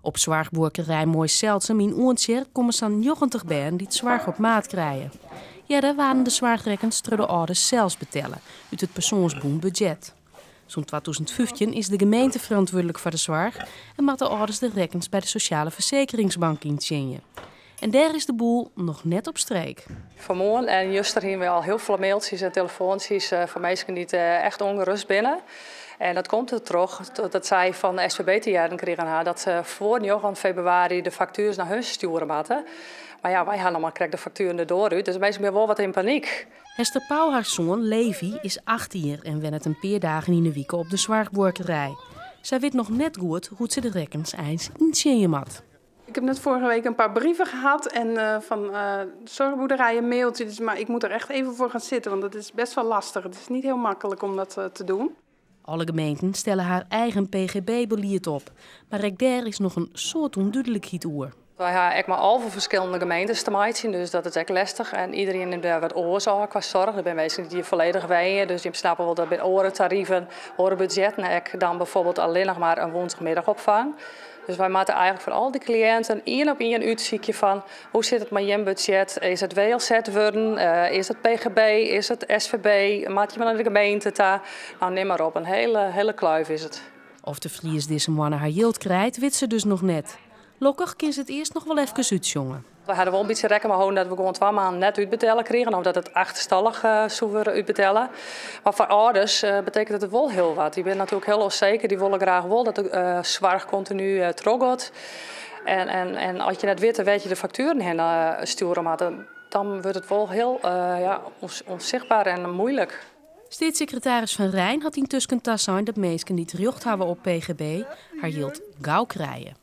Op zwaarboerkerij Mooi Selsum in Oortjer komen zo'n 90 beren die het zwaar op maat krijgen. Ja, daar waren de zwaarrekkens door de ouders zelfs betellen, uit het persoonsboom budget. Zo'n 2015 is de gemeente verantwoordelijk voor de zorg en mag de ouders de rekkens bij de Sociale Verzekeringsbank inzien. En daar is de boel nog net op streek. Vanmorgen en juist hebben we al heel veel mailtjes en telefoontjes van mensen die echt ongerust binnen. En dat komt er terug dat zij van de SVB te jaren kregen dat ze voor 9 februari de factuurs naar huis sturen moeten. Maar ja, wij gaan allemaal de facturen erdoor uit, dus mensen zijn wel wat in paniek. Hester Pauw, haar zoon Levi, is 18 en wennet een paar dagen in de week op de zwaarboerkerij. Zij weet nog net goed hoe ze de rekkens eens inzien moet. Ik heb net vorige week een paar brieven gehad en van zorgboerderijen mailtjes, maar ik moet er echt even voor gaan zitten, want het is best wel lastig. Het is niet heel makkelijk om dat te doen. Alle gemeenten stellen haar eigen PGB-beleid op, maar ook daar is nog een soort onduidelijkheid over. Wij hebben echt maar al voor verschillende gemeentes te maken, dus dat is echt lastig. En iedereen heeft daar wat oorzaak qua zorg. Er zijn mensen die volledig wijden, dus die snappen wel dat bij orentarieven, orenbudgetten, ik dan bijvoorbeeld alleen nog maar een woensdagmiddagopvang. Dus wij maken eigenlijk voor al die cliënten één op één uitziekje van hoe zit het met je budget? Is het WLZ worden? Is het PGB? Is het SVB? Maak je maar naar de gemeente? Nou, neem maar op, een hele kluif is het. Of de Fries deze mannen haar yield krijgt, weet ze dus nog net. Lokkig kan ze het eerst nog wel even uitjongen. We hadden wel een beetje rekening houden dat we gewoon 2 maanden net uitbetalen kregen. Of dat het achterstallig zouden uitbetalen. Maar voor ouders betekent het wel heel wat. Die zijn natuurlijk heel onzeker. Die willen graag wel dat de zorg continu teruggaat. En als je net weet, dan weet je de facturen heen sturen. Maar dan wordt het wel heel onzichtbaar en moeilijk. Staatssecretaris Van Rijn had intussen tas zijn dat mensen die terug hebben op PGB haar yield gauw krijgen.